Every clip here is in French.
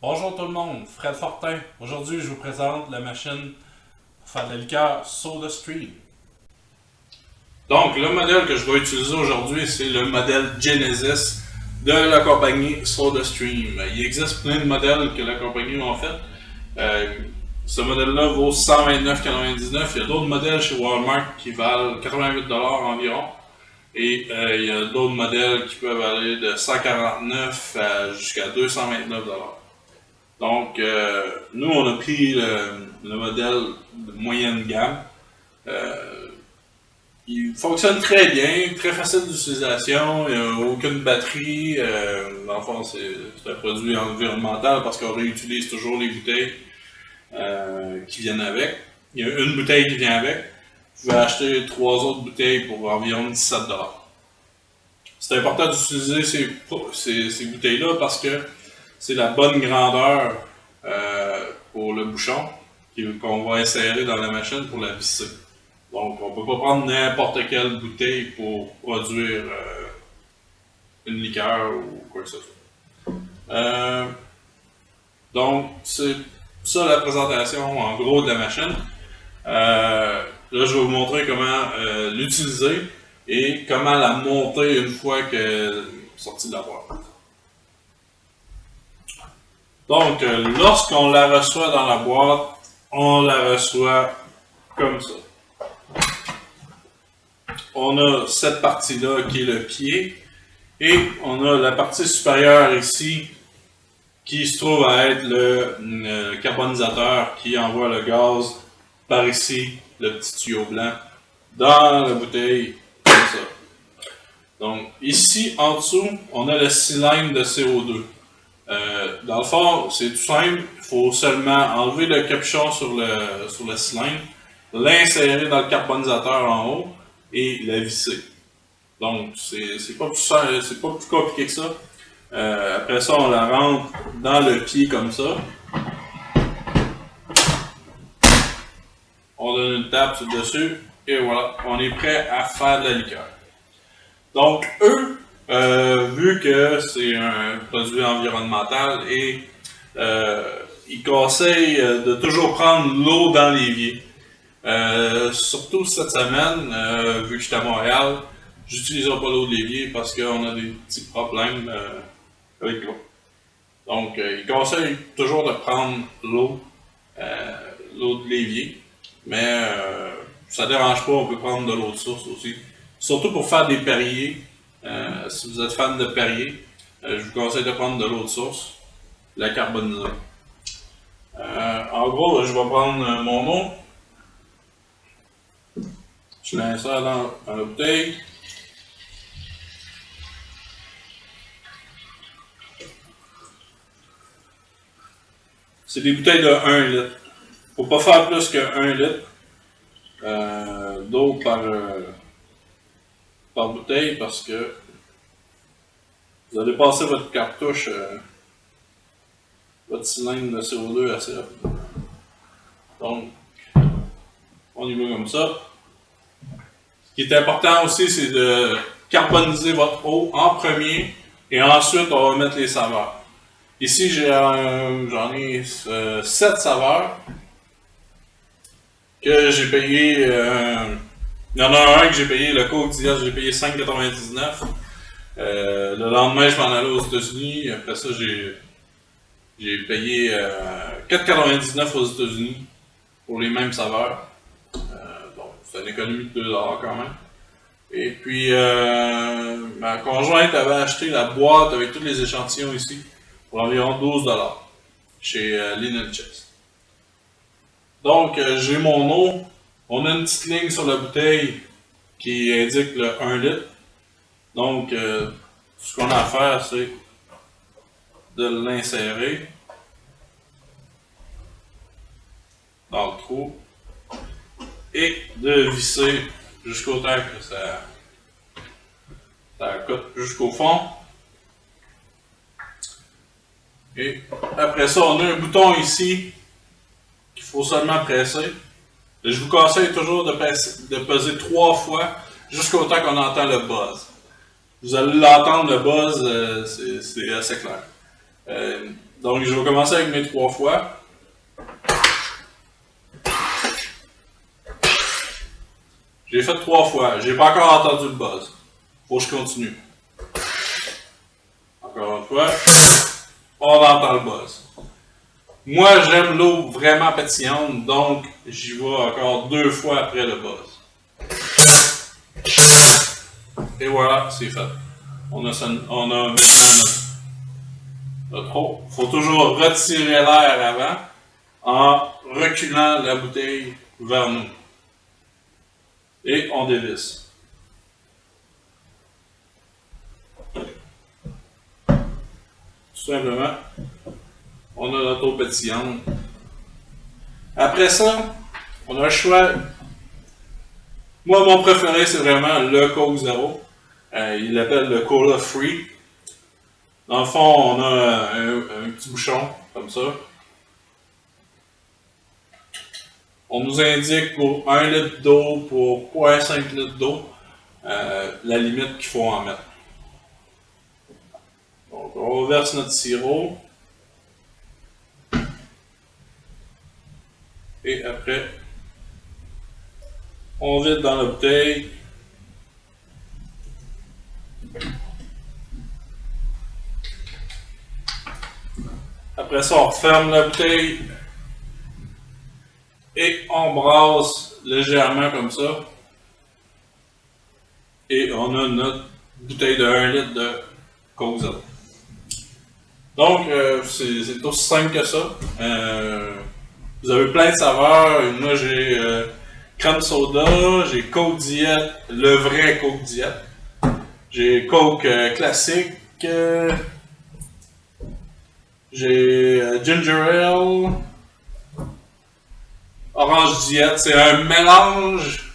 Bonjour tout le monde, Fred Fortin. Aujourd'hui, je vous présente la machine pour faire de la liqueur SodaStream. Donc, le modèle que je vais utiliser aujourd'hui, c'est le modèle Genesis de la compagnie SodaStream. Il existe plein de modèles que la compagnie a fait. Ce modèle-là vaut 129,99$. Il y a d'autres modèles chez Walmart qui valent 88$ environ. Et il y a d'autres modèles qui peuvent aller de 149$ jusqu'à 229$. Donc, nous, on a pris le modèle de moyenne gamme. Il fonctionne très bien, très facile d'utilisation, il n'y a aucune batterie. Dans le fond, c'est un produit environnemental parce qu'on réutilise toujours les bouteilles qui viennent avec. Il y a une bouteille qui vient avec. Vous pouvez acheter 3 autres bouteilles pour environ 17$. C'est important d'utiliser ces bouteilles-là parce que c'est la bonne grandeur pour le bouchon qu'on va insérer dans la machine pour la visser. Donc, on ne peut pas prendre n'importe quelle bouteille pour produire une liqueur ou quoi que ce soit. Donc, c'est ça la présentation en gros de la machine. Là, je vais vous montrer comment l'utiliser et comment la monter une fois qu'elle est sortie de la boîte. Donc, lorsqu'on la reçoit dans la boîte, on la reçoit comme ça. On a cette partie-là qui est le pied et on a la partie supérieure ici qui se trouve à être le carbonisateur qui envoie le gaz par ici, le petit tuyau blanc, dans la bouteille, comme ça. Donc, ici, en dessous, on a le cylindre de CO2. Dans le fond, c'est tout simple. Il faut seulement enlever le capuchon sur le cylindre, l'insérer dans le carbonisateur en haut et la visser. Donc, c'est pas plus compliqué que ça. Après ça, on la rentre dans le pied comme ça. On donne une tape sur le dessus et voilà, on est prêt à faire de la liqueur. Donc, eux, vu que c'est un produit environnemental et ils conseillent de toujours prendre l'eau dans l'évier. Surtout cette semaine, vu que je suis à Montréal, j'utiliserai pas l'eau de l'évier parce qu'on a des petits problèmes avec l'eau. Donc, ils conseillent toujours de prendre l'eau de l'évier, mais ça ne dérange pas, on peut prendre de l'eau de source aussi. Surtout pour faire des Perrier. Si vous êtes fan de Perrier, je vous conseille de prendre de l'eau de source, la carbonisée. En gros, je vais prendre mon eau. Je l'insère dans la bouteille. C'est des bouteilles de 1 litre. Faut pas faire plus que 1 litre d'eau par bouteille parce que vous allez passer votre cartouche, votre cylindre de CO2 assez rapidement. Donc, on y va comme ça. Ce qui est important aussi, c'est de carboniser votre eau en premier et ensuite on va mettre les saveurs. Ici, j'en ai 7 saveurs que j'ai payé. Il y en a un que j'ai payé, le Coke Diaz, j'ai payé 5,99$. Le lendemain, je m'en allais aux États-Unis. Après ça, j'ai payé 4,99$ aux États-Unis pour les mêmes saveurs. Donc, c'est une économie de 2$ quand même. Et puis, ma conjointe avait acheté la boîte avec tous les échantillons ici pour environ 12$ chez Linen Chest. Donc, j'ai mon eau. On a une petite ligne sur la bouteille qui indique le 1 litre. Donc, ce qu'on a à faire, c'est de l'insérer dans le trou et de visser jusqu'au temps que ça cote jusqu'au fond. Et après ça, on a un bouton ici qu'il faut seulement presser. Et je vous conseille toujours de peser 3 fois jusqu'au temps qu'on entend le buzz. Vous allez l'entendre, le buzz, c'est assez clair. Donc, je vais commencer avec mes 3 fois. J'ai fait 3 fois. J'ai pas encore entendu le buzz. Faut que je continue. Encore une fois. On entend le buzz. Moi, j'aime l'eau vraiment pétillante, donc j'y vais encore 2 fois après le buzz. Et voilà, c'est fait. On a maintenant notre eau. Il faut toujours retirer l'air avant en reculant la bouteille vers nous. Et on dévisse. Tout simplement, on a notre eau pétillante. Après ça, on a le choix. Moi, mon préféré, c'est vraiment le Coke Zero. Il l'appelle le Cola Free. Dans le fond, on a un petit bouchon, comme ça. On nous indique pour 1 litre d'eau, pour 0,5 litres d'eau, la limite qu'il faut en mettre. Donc, on verse notre sirop. Et après, on vide dans la bouteille. Après ça, on referme la bouteille. Et on brasse légèrement comme ça. Et on a notre bouteille de 1 litre de Coke Zero. Donc, c'est aussi simple que ça. Vous avez plein de saveurs. Moi, j'ai crème soda, j'ai Coke Diet, le vrai Coke Diet. J'ai Coke classique. J'ai Ginger Ale. Orange Diet. C'est un mélange,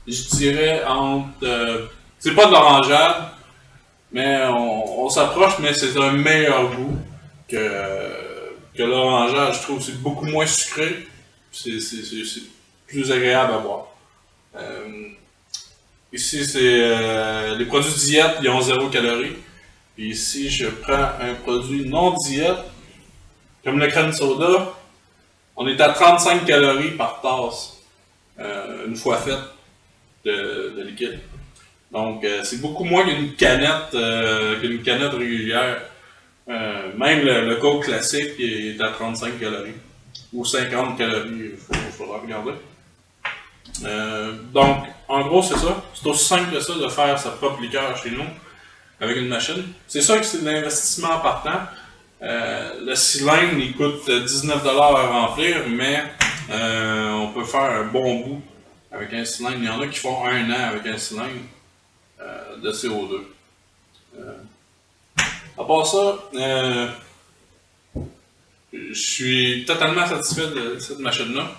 je dirais, entre... c'est pas de l'orangeade, mais on s'approche, mais c'est un meilleur goût que l'orangeade. Je trouve que c'est beaucoup moins sucré. C'est plus agréable à boire. Ici, c'est les produits diète, ils ont 0 calories. Puis ici, je prends un produit non diète, comme le crème soda. On est à 35 calories par tasse, une fois faite de liquide. Donc, c'est beaucoup moins qu'une canette régulière. Même le Coke classique est à 35 calories. Ou 50 calories, il faudra regarder. Donc, en gros, c'est ça. C'est aussi simple que ça de faire sa propre liqueur chez nous, avec une machine. C'est sûr que c'est de l'investissement partant. Le cylindre, il coûte 19$ à remplir, mais on peut faire un bon bout avec un cylindre. Il y en a qui font 1 an avec un cylindre de CO2. À part ça, je suis totalement satisfait de cette machine-là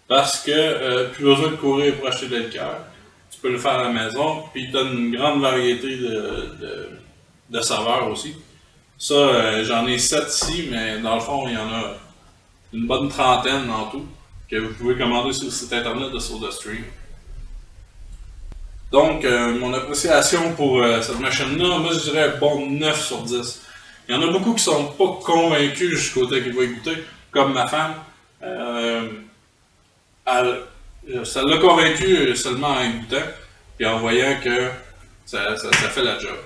parce que plus besoin de courir pour acheter de la liqueur. Tu peux le faire à la maison, puis il donne une grande variété de saveurs aussi. Ça, j'en ai 7 ici, mais dans le fond, il y en a une bonne trentaine en tout que vous pouvez commander sur le site internet de SodaStream. Donc, mon appréciation pour cette machine-là, moi je dirais bon 9 sur 10. Il y en a beaucoup qui sont pas convaincus jusqu'au temps qu'ils vont écouter, comme ma femme. Ça l'a convaincu seulement en écoutant, et en voyant que ça fait la job.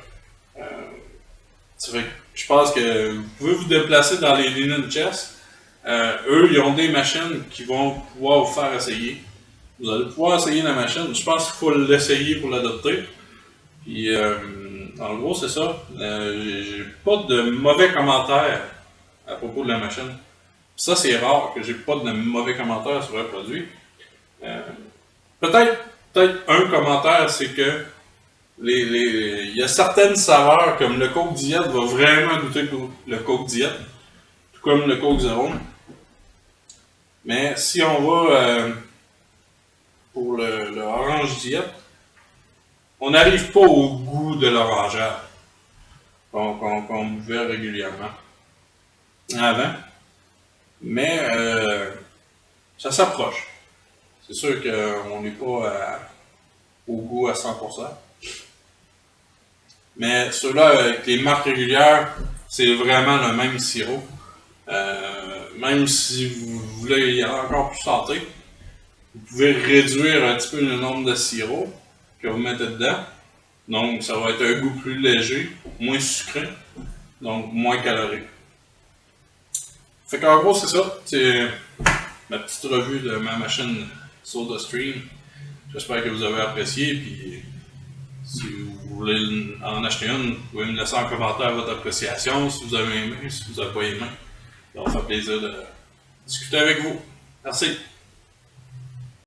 Ça fait que je pense que vous pouvez vous déplacer dans les Linen Chest. Eux, ils ont des machines qui vont pouvoir vous faire essayer. Vous allez pouvoir essayer la machine. Je pense qu'il faut l'essayer pour l'adopter. Puis, en gros, c'est ça. J'ai pas de mauvais commentaires à propos de la machine. Ça, c'est rare que j'ai pas de mauvais commentaires sur un produit. Peut-être un commentaire, c'est que il y a certaines saveurs, comme le Coke Diet, va vraiment goûter le Coke Diet, tout comme le Coke Zero. Mais si on va pour le Orange Diet, on n'arrive pas au goût de l'orangeade qu'on buvait régulièrement avant. Mais ça s'approche. C'est sûr qu'on n'est pas au goût à 100%. Mais ceux-là, avec les marques régulières, c'est vraiment le même sirop. même si vous voulez y aller encore plus santé, vous pouvez réduire un petit peu le nombre de sirop que vous mettez dedans. Donc, ça va être un goût plus léger, moins sucré, donc moins calorique. Fait qu'en gros, c'est ça. C'est ma petite revue de ma machine SodaStream. J'espère que vous avez apprécié. Puis, si vous voulez en acheter une, vous pouvez me laisser en commentaire votre appréciation, si vous avez aimé, si vous n'avez pas aimé. Ça va faire plaisir de discuter avec vous. Merci.